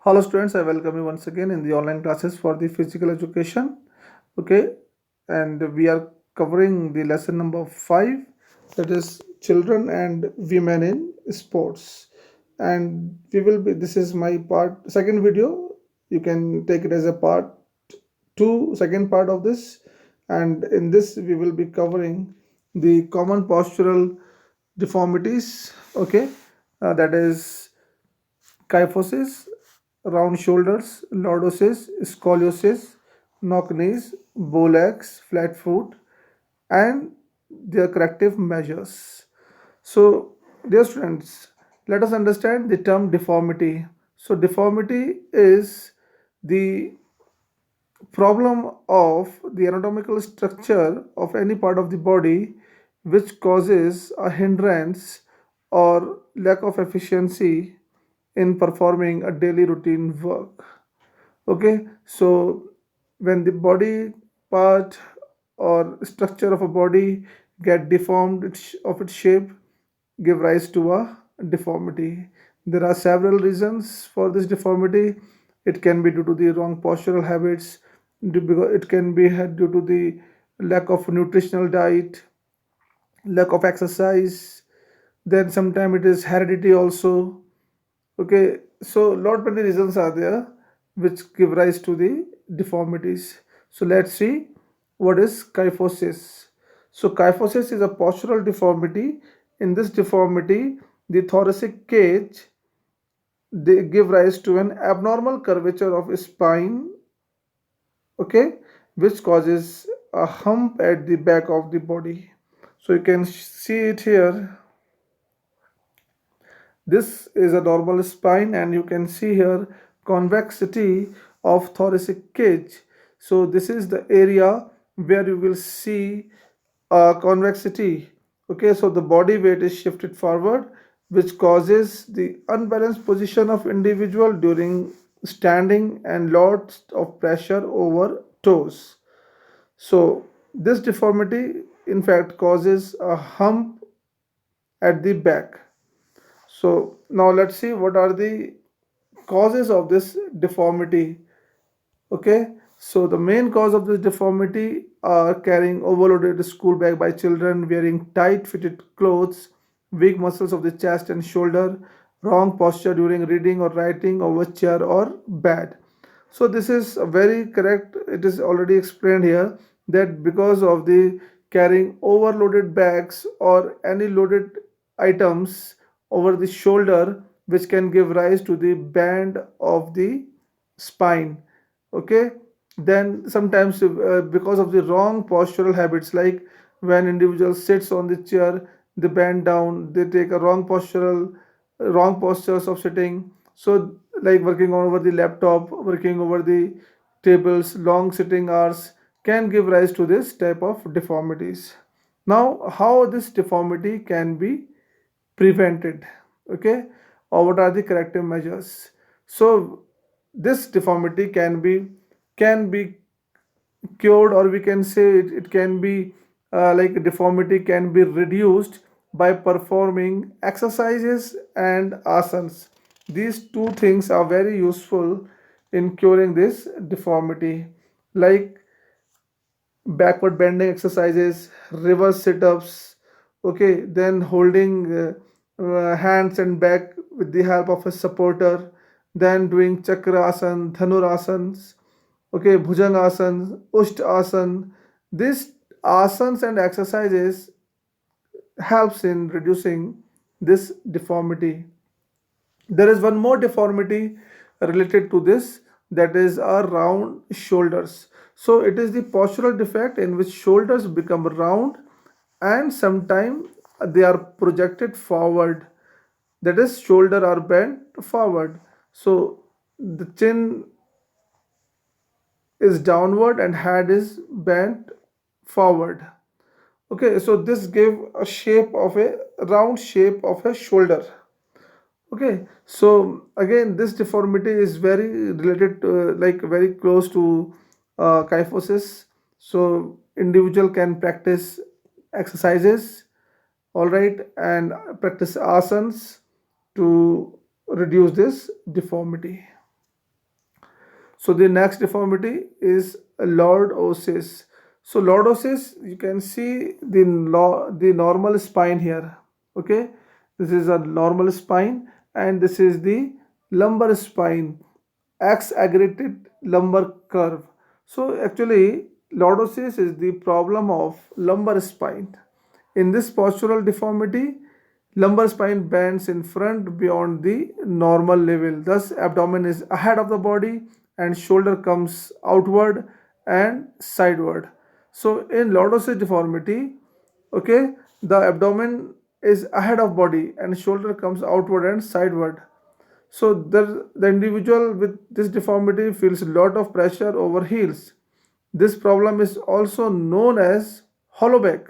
Hello students, I welcome you once again in the online classes for the physical education. Okay, and we are covering the lesson number 5, that is children and women in sports. And we will be this is my part second video. You can take it as a part 2, second part of this. And in this we will be covering the common postural deformities. Okay, that is kyphosis, round shoulders, lordosis, scoliosis, knock knees, bow legs, flat foot, and their corrective measures. So, dear students, let us understand the term deformity. So, deformity is the problem of the anatomical structure of any part of the body which causes a hindrance or lack of efficiency in performing a daily routine work. Okay, so when the body part or structure of a body get deformed of its shape, give rise to a deformity. There are several reasons for this deformity. It can be due to the wrong postural habits. It can be due to the lack of nutritional diet, lack of exercise. Then sometimes it is heredity also. Okay, so lot many reasons are there which give rise to the deformities. So let's see what is kyphosis. So kyphosis is a postural deformity. In this deformity, the thoracic cage they give rise to an abnormal curvature of spine, okay, which causes a hump at the back of the body. So you can see it here. This is a normal spine, and you can see here convexity of thoracic cage. So this is the area where you will see convexity. Okay, so the body weight is shifted forward, which causes the unbalanced position of individual during standing and lots of pressure over toes. So this deformity in fact causes a hump at the back. So now let's see what are the causes of this deformity. Okay, so the main cause of this deformity are carrying overloaded school bag by children, wearing tight fitted clothes, weak muscles of the chest and shoulder, wrong posture during reading or writing over chair or bed. So this is very correct. It is already explained here that because of the carrying overloaded bags or any loaded items over the shoulder, which can give rise to the bend of the spine. Okay, then sometimes because of the wrong postural habits, like when individual sits on the chair, they bend down, they take a wrong postures of sitting. So like working over the laptop, working over the tables, long sitting hours can give rise to this type of deformities. Now how this deformity can be prevented, okay, or what are the corrective measures? So this deformity can be cured, or we can say it can be like deformity can be reduced by performing exercises and asanas. These two things are very useful in curing this deformity, like backward bending exercises, reverse sit-ups, okay, then holding hands and back with the help of a supporter, then doing chakrasana, dhanurasans, okay, bhujangasana, ushtasana. These asanas and exercises helps in reducing this deformity. There is one more deformity related to this, that is a round shoulders. So it is the postural defect in which shoulders become round and sometimes they are projected forward. That is, shoulder are bent forward. So the chin is downward and head is bent forward. Okay, so this give a shape of a round shape of a shoulder. Okay, so again, this deformity is very related to, like very close to kyphosis. So individual can practice exercises, all right, and practice asanas to reduce this deformity. So the next deformity is lordosis. So lordosis, you can see the normal spine here. Okay, this is a normal spine, and this is the lumbar spine, x aggregated lumbar curve. So actually lordosis is the problem of lumbar spine. In this postural deformity, lumbar spine bends in front beyond the normal level. Thus, abdomen is ahead of the body and shoulder comes outward and sideward. So, in lordosis deformity, okay, the abdomen is ahead of body and shoulder comes outward and sideward. So, the individual with this deformity feels a lot of pressure over heels. This problem is also known as hollow back.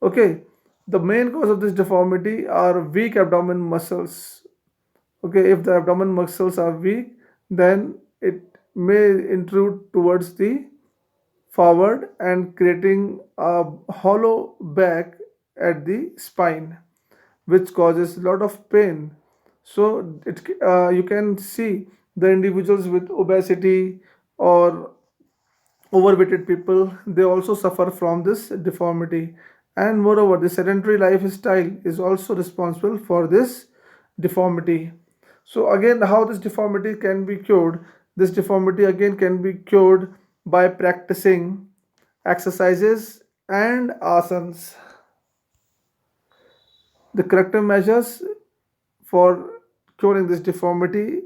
Okay, the main cause of this deformity are weak abdomen muscles. Okay, if the abdomen muscles are weak, then it may intrude towards the forward and creating a hollow back at the spine, which causes a lot of pain. So you can see the individuals with obesity or overweighted people, they also suffer from this deformity. And moreover, the sedentary lifestyle is also responsible for this deformity. So again, how this deformity can be cured? This deformity again can be cured by practicing exercises and asanas. The corrective measures for curing this deformity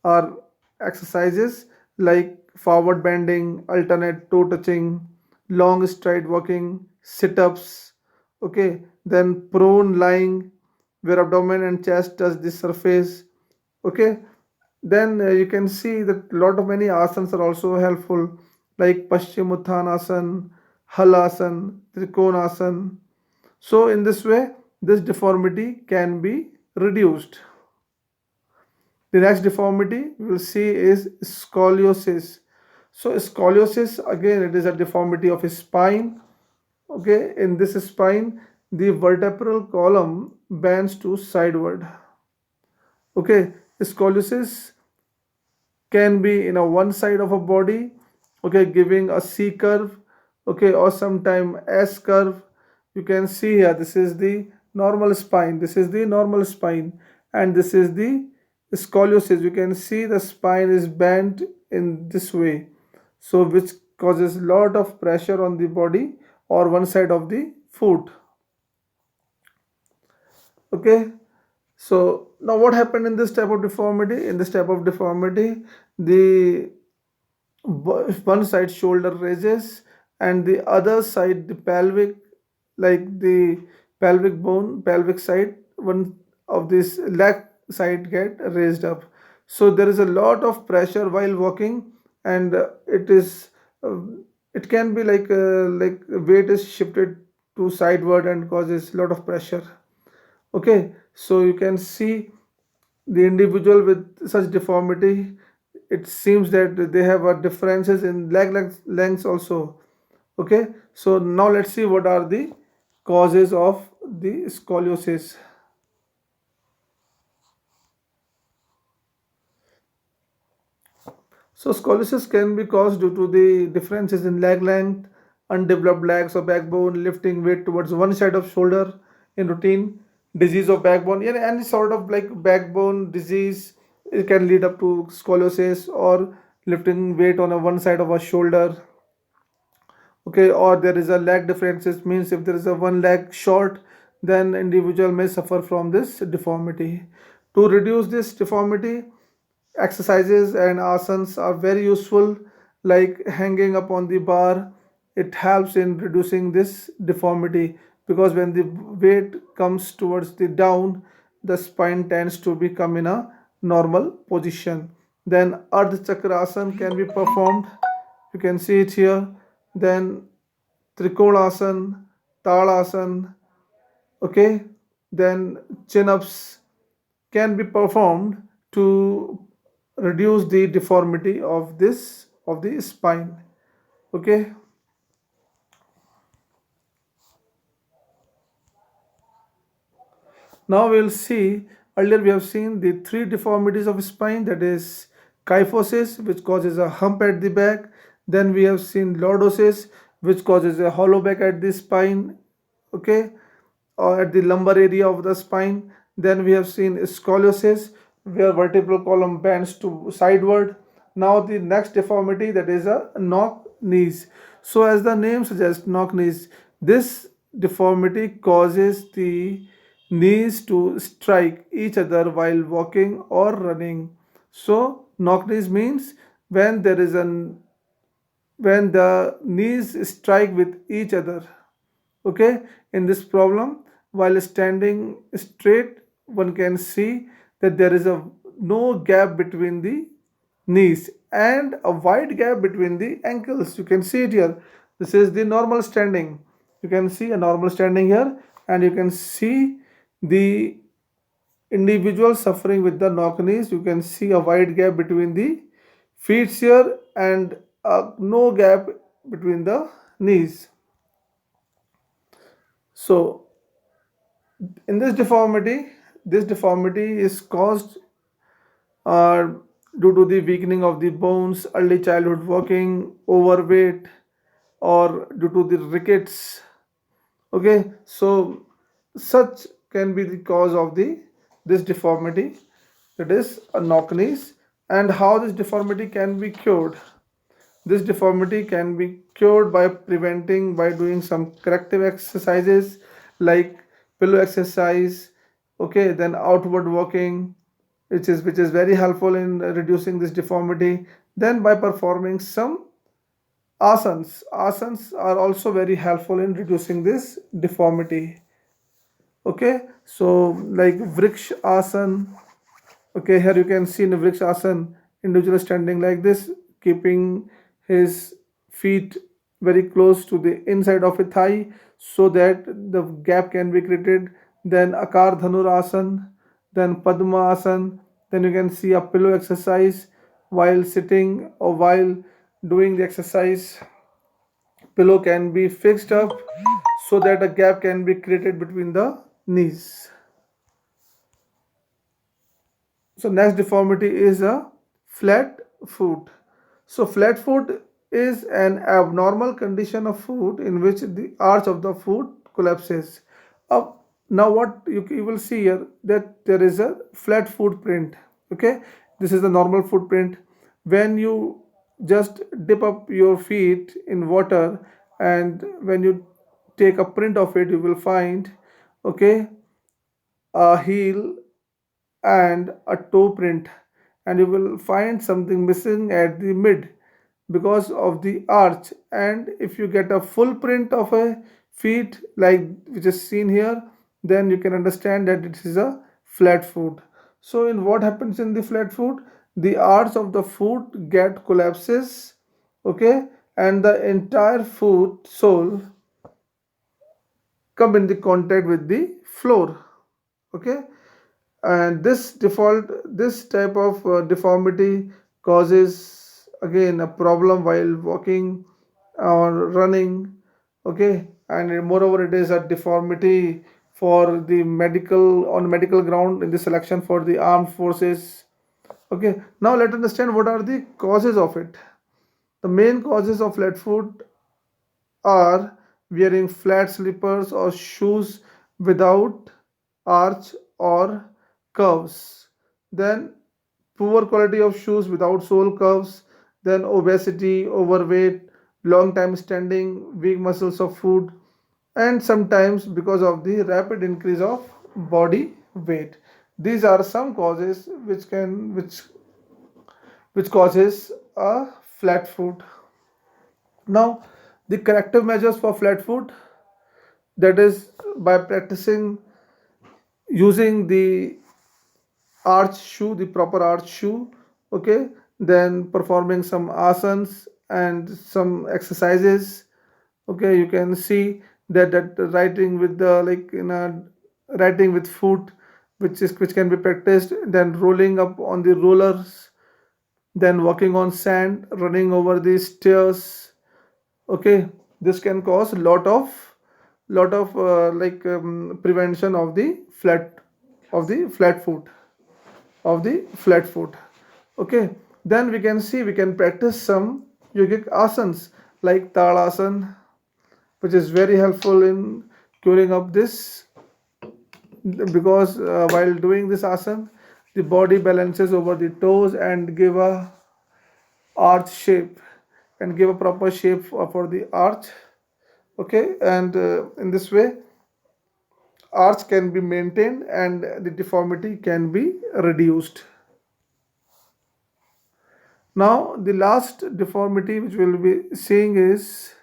are exercises like forward bending, alternate toe touching, long stride walking, sit ups, okay, then prone lying where abdomen and chest touch the surface, okay. Then you can see that a lot of many asanas are also helpful like Paschimottanasana, Halasana, Trikonasana. So, in this way, this deformity can be reduced. The next deformity we will see is scoliosis. So, scoliosis again, it is a deformity of a spine. Okay, in this spine, the vertebral column bends to sideward. Okay, scoliosis can be in a one side of a body, okay, giving a C curve, okay, or sometime S curve. You can see here, this is the normal spine, this is the normal spine, and this is the scoliosis. You can see the spine is bent in this way, so which causes lot of pressure on the body or one side of the foot. Okay, so now what happened in this type of deformity? In this type of deformity, the one side shoulder raises and the other side the pelvic, like the pelvic bone, pelvic side, one of this leg side get raised up. So there is a lot of pressure while walking, and uh, it can be like weight is shifted to sideward and causes a lot of pressure. Okay, so you can see the individual with such deformity, it seems that they have a differences in lengths also. Okay, so now let's see what are the causes of the scoliosis. So scoliosis can be caused due to the differences in leg length, undeveloped legs or backbone, lifting weight towards one side of shoulder in routine, disease of backbone, yeah, any sort of like backbone disease, it can lead up to scoliosis, or lifting weight on a one side of a shoulder. Okay, or there is a leg differences, means if there is a one leg short, then individual may suffer from this deformity. To reduce this deformity, exercises and asanas are very useful, like hanging up on the bar. It helps in reducing this deformity, because when the weight comes towards the down, the spine tends to become in a normal position. Then ardha chakrasana can be performed, you can see it here. Then trikonasana, talasana, okay, then chin ups can be performed to reduce the deformity of this of the spine. Okay, now we'll see, earlier we have seen the three deformities of spine, that is kyphosis, which causes a hump at the back. Then we have seen lordosis, which causes a hollow back at the spine, okay, or at the lumbar area of the spine. Then we have seen scoliosis, where vertebral column bends to sideward. Now the next deformity, that is a knock knees. So as the name suggests, knock knees, this deformity causes the knees to strike each other while walking or running. So knock knees means when there is an when the knees strike with each other. Okay, in this problem, while standing straight, one can see that there is a no gap between the knees and a wide gap between the ankles. You can see it here. This is the normal standing. You can see a normal standing here, and you can see the individual suffering with the knock knees. You can see a wide gap between the feet here and no gap between the knees. So in this deformity is caused uh, due to the weakening of the bones, early childhood walking, overweight, or due to the rickets. Okay, so such can be the cause of the this deformity, that is a knock knees. And how this deformity can be cured? This deformity can be cured by preventing by doing some corrective exercises like pillow exercise, okay, then outward walking, which is very helpful in reducing this deformity. Then by performing some asanas. Asanas are also very helpful in reducing this deformity. Okay, so like Vriksha Asan. Okay, here you can see in the Vrikshasana, individual standing like this, keeping his feet very close to the inside of a thigh so that the gap can be created. Then Akar Dhanurasana, then Padma Asana. Then you can see a pillow exercise while sitting or while doing the exercise. Pillow can be fixed up so that a gap can be created between the knees. So next deformity is a flat foot. So flat foot is an abnormal condition of foot in which the arch of the foot collapses. Uh, Now what you will see here, that there is a flat footprint. Okay, this is the normal footprint. When you just dip up your feet in water, and when you take a print of it, you will find, okay, a heel and a toe print, and you will find something missing at the mid because of the arch. And if you get a full print of a feet like which is seen here, then you can understand that it is a flat foot. So in what happens in the flat foot, the arch of the foot get collapses, okay, and the entire foot sole come in the contact with the floor, okay. And this type of deformity causes again a problem while walking or running, okay. And moreover, it is a deformity for the medical on medical ground in the selection for the armed forces. Okay, now let's understand what are the causes of it. The main causes of flat foot are wearing flat slippers or shoes without arch or curves. Then poor quality of shoes without sole curves. Then obesity, overweight, long time standing, weak muscles of foot, and sometimes because of the rapid increase of body weight. These are some causes which causes a flat foot. Now, the corrective measures for flat foot, that is by practicing using the arch shoe, the proper arch shoe, okay, then performing some asanas and some exercises. Okay, you can see that writing with the like in a writing with foot, which can be practiced, then rolling up on the rollers, then walking on sand, running over the stairs. Okay, this can cause lot of prevention of the flat foot, of the flat foot. Okay, Then we can practice some yogic asanas like talasana, which is very helpful in curing up this, because while doing this asana, the body balances over the toes and give a arch shape and give a proper shape for the arch. Okay, and in this way arch can be maintained and the deformity can be reduced. Now the last deformity which we'll be seeing is